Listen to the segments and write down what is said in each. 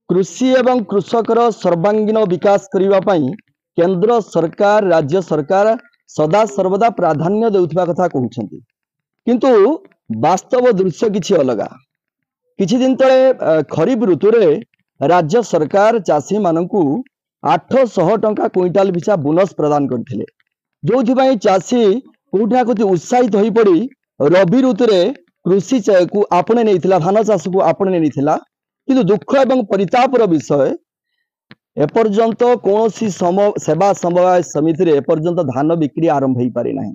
कृषि एवं कृषकर सर्वांगीन विकास करने पाई केंद्र सरकार राज्य सरकार सदा सर्वदा प्राधान्य देउथिबा कथा कहउछंती किंतु वास्तव दृश्य किछि अलगा। किछि दिन तले खरीफ ऋतु रे राज्य सरकार चाषी मानकू 800 टंका क्विंटाल पिछा बोनस प्रदान करथिले, जोथिबाई चाषी कोठा कोठी उत्साहित होई पड़ी रबी ऋतु रे कृषि को आपणे नैथिला, धान चाष को आपणे नैथिला। किंतु दुख एवं परितापर विषय एपर्यंत कौन सेवा समवाय समिति रे एपर्यंत धान बिक्री आरंभ हो पारि नाही,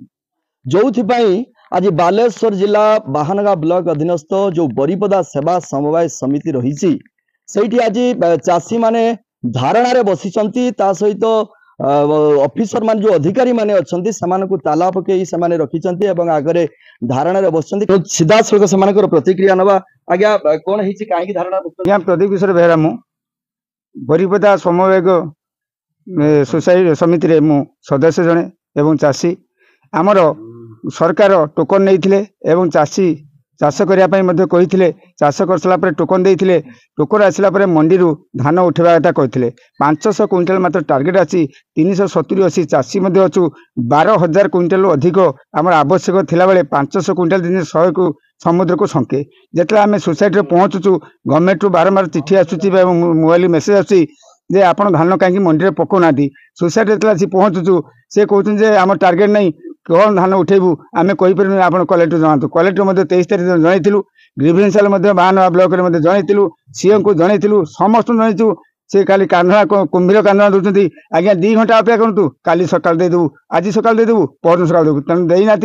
जोथिबाई आज बालेश्वर जिला बाहानगा ब्लॉक अधीनस्थ जो बरीपदा सेवा समवाय समिति रही सेठी आज चाषी माने धारणा रे बसिचंती। ता सहित ऑफिसर मान जो अधिकारी माने अछंती समानकु ताला पकेई समाने रखिचंती एवं आगरे धारणा रे बसचंती। सीधा सळक समानकर प्रतिक्रिया नबा। आज्ञा कोन हिची काहे की धारणा आज्ञा प्रदीप किशोर बेहरा मु बरीपदा समवाय सोसाइटी समिति रे मु सदस्य जणे एवं चाषी आमर सरकार टोकन नहीं एवं चाषी चाष करने कही चाष कर टोकन देते टोकन आसला मंडी धान उठेवा कथा कहते 500 क्विंटाल मात्र टार्गेट आसी 370 अच्छी चाषी अच्छु 12,000 क्विंटाल अधिक आम आवश्यक थिला बेले 500 क्विंटाल दिन 100 को समुद्र को संके जिते आम सोसाइटी पहुँचुचु गवर्नमेंट बारंबार चिठी आसूची मोबाइल मेसेज आसूँ जे आप धान कहीं मंडी में पकाना सोसाइटी जो पहुँचुचु से कहते आम टार्गेट नहीं कौन धान उठेबू आम कहीपर आप कलेक्टर जनातु कलेक्टर 23 तारीख जनइलु ग्रीवेंशियल बाहानवा ब्लॉक में जनइलु सीएम को जनइलु समस्त जनइचु से खाली कांधना कुंभीर कांधना दूसरी आज्ञा 2 घंटा अपेक्षा करूँ काली सकाल देदेबू आज सकाल देदेबू परदिन सकाल देबू तेणु देना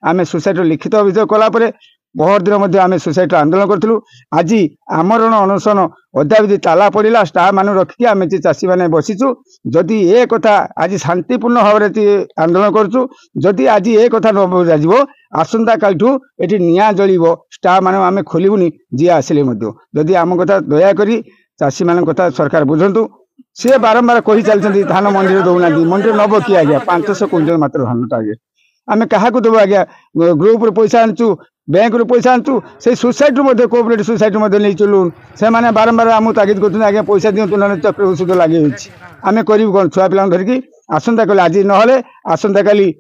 आम सोसाइटी लिखित अभियोग कलापर बहुत दिन आम सोसाइटी आंदोलन करूँ। आज आमरण अनशन अद्यावधि ताला पड़ा स्टाफ मान रखिकी आम चाषी मैंने बसीचु जदि ए कथा आज शांतिपूर्ण भाव में आंदोलन करूँ जदि आज ए कथा न बुझाव आसंता काल ये निआ जल स्टाफ मान आम खोलबुनि जी आसिले जदि आम कथा दयाकोरी चाषी मान कथा सरकार बुझंतु सी बारंबार कही चलती धान मंडी दौना मंडी नब कि आज्ञा 500 क्विंटाल मात्र धान टार्गेट आम क्या देव आज्ञा ग्रुप पैसा आनचु बैंक रू पैसा आनचु से सोसाइटी कोऑपरेटिव सोसाइटी नहीं लोन से मैंने बारंबार आम तागिद कर पैसा दिंतु ना चक्र सुध लगे आम करूँ कौन छुआ पिला धरिकी आसंता कल आज ना आसंता काली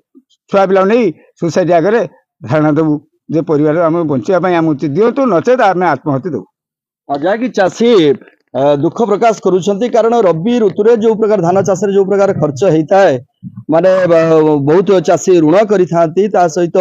छुआ पिला नहीं सोसाइटी आगे धारणा देवु जे परिवार आम बचाई आम दिंतु नचेत आम आत्महत्या देवु। जहाँकि चाषी दुख प्रकाश करुछंती कारण रबी ऋतु रे जो प्रकार धान चाष जो प्रकार खर्च होता है माने बहुत चाषी ऋण करि थांती ता सहित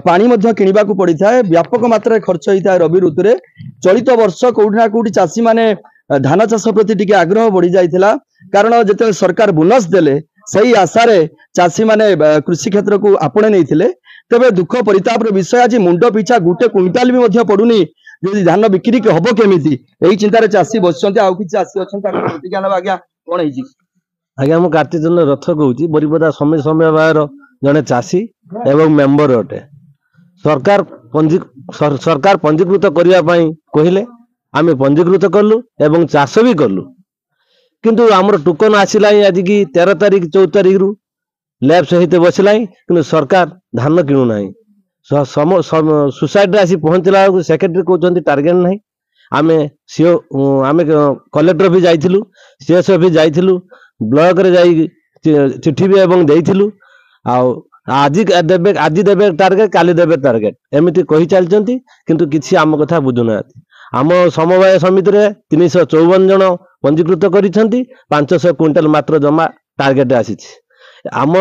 पानी मध्य किनिबा को पड़ी था व्यापक मात्रा खर्च होता है रबी ऋतु रे। चलित वर्ष कोठी ना कोठी चाषी माने धान चाष प्रति टिके आग्रह बढ़ी जाइथिला कारण जते सरकार बोनस देले सही आशा रे चाषी माने कृषि क्षेत्र को आपणे नैथिले तबे दुख परिताप रे विषय आज मुंड पिछा गुटे क्विंटाल भी मध्य पडुनी जदि धान बिक्री के हबो केमिति एही चिंता रे चाषी बसचंती आउ कि चाषी अछंता प्रतिज्ञा नबा। आज्ञा कोन हिची आज्ञा मु कार्तिक चंद्र रथ कहूची बरीपदा समय समय बाहर जने चाषी एवं मेंबर अटे सरकार पंजीकृत करने कहले आम पंजीकृत कलु एवं चाष भी कलु किंतु आमर टोकन आसला आज की 13 तारीख 14 तारीख रु लैब्स होते बसला कि सरकार धान किणुना सोसाइटी आसी पहुँचला सेक्रेटरी कहते टार्गेट ना आम सीओ आम कलेक्टर भी जाइलु सीएसओ भी जाइलु ब्लॉक रे जाई चिट्ठी भी एवं देइथिलु आज देवे टार्गेट काली देवे टार्गेट एमती कही चलती किंतु किसी आम कथा बुझुना आम समवाय समिति रे 354 जन पंजीकृत करिसेंती 500 क्विंटाल मात्र जमा टार्गेट आसी आम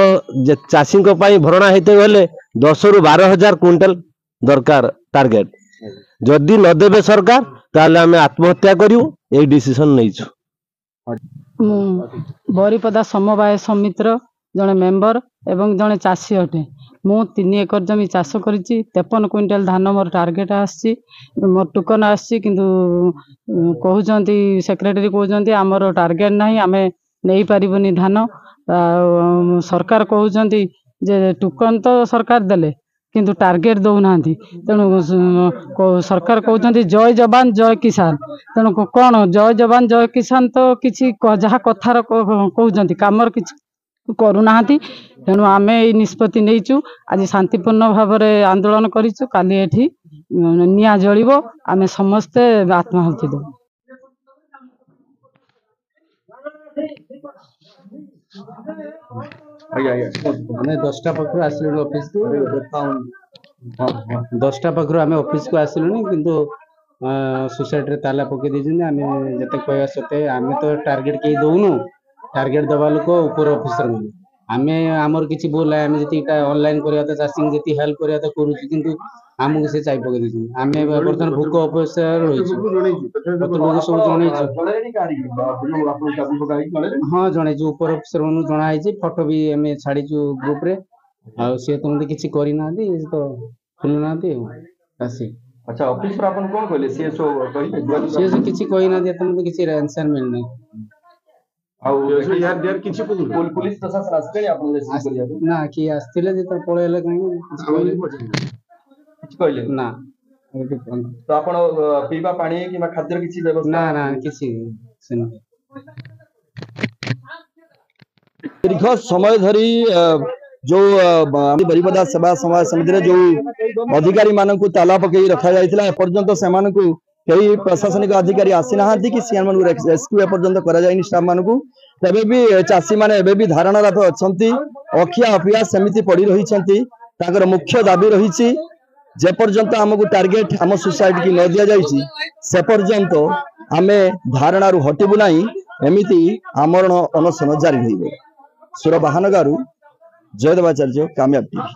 चाषी भरणा होते गले 10 ରୁ 12,000 क्विंटाल दरकार टार्गेट जदि न देवे सरकार ताले आम आत्महत्या करू ए डिसीजन नहींछु। बरीपदा समवाय समितिर जड़े मेंबर एवं जड़े चाषी अटे मु 3 एकर जमी चाष कर 53 क्विंटाल धान मोर टार्गेट आसी मोर टोकन आसी किंतु कहउचंती सेक्रेटरी कहउचंती आमर टार्गेट नहीं आमे नहीं पारिबनी धान सरकार कहउचंती जे टोकन तो सरकार देले किंतु टार्गेट दौना तेणु सरकार कहते जय जवान जय किसान तेणु कौन जय जवान जय किसान तो किसी जहाँ कथार कहते कमर कि करूना तेणु आम ये निष्पत्ति नहींचु आज शांतिपूर्ण भाव में आंदोलन करूँ काली एठी निया जलिबो आम समस्ते आत्माहुति देबु। ଆଜ୍ଞା ଆଜ୍ଞା ଆମେ 10ଟା ପାଖରୁ ଆସିଲୁଣି ଅଫିସକୁ। 10ଟା ପାଖରୁ ଆମେ ଅଫିସକୁ ଆସିଲୁଣି, କିନ୍ତୁ ସୋସାଇଟିରେ ତାଲା ପକେଇ ଦେଇଛନ୍ତି। ଆମେ ଯେତେ କହିବା ସତ୍ତ୍ୱେ ଆମେ ତ ଟାର୍ଗେଟ କେହି ଦଉନୁ, ଟାର୍ଗେଟ ଦେବା ଲୋକ ଉପର ଅଫିସର ମାନେ। ଆମେ ଆମର କିଛି ଭୁଲ ନାହିଁ, ଆମେ ଯେତିକି ଅନଲାଇନ୍ କରିବା କଥା, ଚାଷୀଙ୍କୁ ଯେତିକି ହେଲ୍ପ କରିବା କଥା କରୁଛୁ, କିନ୍ତୁ ଆମକୁ ସେ ଚାଇ ପକେଇ ଦେଇଛନ୍ତି। ଆମେ ବର୍ତ୍ତମାନ ଭୋକ ଅବସ୍ଥାରେ ରହିଛୁ। କର୍ତ୍ତୃପକ୍ଷଙ୍କୁ ସବୁ ଜଣେଇଛୁ। ହଁ ଜଣେଇଛୁ, ଉପର ଅଫିସର ମାନଙ୍କୁ ଜଣା ହେଇଛି, ଫଟୋ ବି ଆମେ ଛାଡିଛୁ ଗ୍ରୁପରେ। ଆଉ ସିଏ ତ ମତେ କିଛି କରିନାହାନ୍ତି, ତ ଖୋଲୁନାହାନ୍ତି ଆଉ ଚାଷୀ। ଆଚ୍ଛା ଅଫିସର ଆପଣ କଣ କହିଲେ ସିଏ କହିଲେ ସିଏ ସେ କିଛି କହିନାହାନ୍ତି, ଏତେ କିଛି ଆନ୍ସର ମିଳିନାହିଁ। ଆଉ ପୁଲିସ ପ୍ରଶାସନ ଆସିଲେଣି ଆପଣ ରେସ୍କ୍ୟୁ କରିବାକୁ? ନା କିଏ ଆସିଥିଲେ ଯେ ତ ପଳେଇଲେ କାହିଁକି କିଛି କହିଲେନି। କିଛି କହିଲେ ନା ତ ଆପଣ ପିଇବା ପାଣି କିମ୍ବା ଖାଦ୍ୟର କିଛି ବ୍ୟବସ୍ଥା? ନା ନା କିଛି ସେମିତି। ଦୀର୍ଘ ସମୟ ଧରି ଯୋଉ ବାରିପଦା ସେବା ସମାଜ ସମିତିରେ ଯୋଉ ଅଧିକାରୀ ମାନଙ୍କୁ ତାଲା ପକେଇ ରଖାଯାଇଥିଲା, ଏପର୍ଯ୍ୟନ୍ତ ସେମାନଙ୍କୁ କେହି ପ୍ରଶାସନିକ ଅଧିକାରୀ ଆସିନାହାନ୍ତି କି ସେମାନଙ୍କୁ ରେସ୍କ୍ୟୁ ଏପର୍ଯ୍ୟନ୍ତ କରାଯାଇନି ଷ୍ଟାଫ ମାନଙ୍କୁ। ତେବେ ବି ଚାଷୀ ମାନେ ଏବେ ବି ଧାରଣାରତ ଅଛନ୍ତି, ଅଖିଆ ଅପିଆ ସେମିତି ପଡି ରହିଛନ୍ତି। ତାଙ୍କର ମୁଖ୍ୟ ଦାବି ରହିଛି, ଯେପର୍ଯ୍ୟନ୍ତ ଆମକୁ ଟାର୍ଗେଟ ଆମ ସୋସାଇଟି କି ନ ଦିଆଯାଇଛି ସେ ପର୍ଯ୍ୟନ୍ତ ଆମେ ଧାରଣାରୁ ହଟିବୁ ନାହିଁ। ଏମିତି ଆମରଣ ଅନଶନ ଜାରି ରହିବ। ସୁରବାହାନଗାରୁ ଜୟଦେବାଚାର୍ଯ୍ୟ, କାମୟାବ ଟିଭି।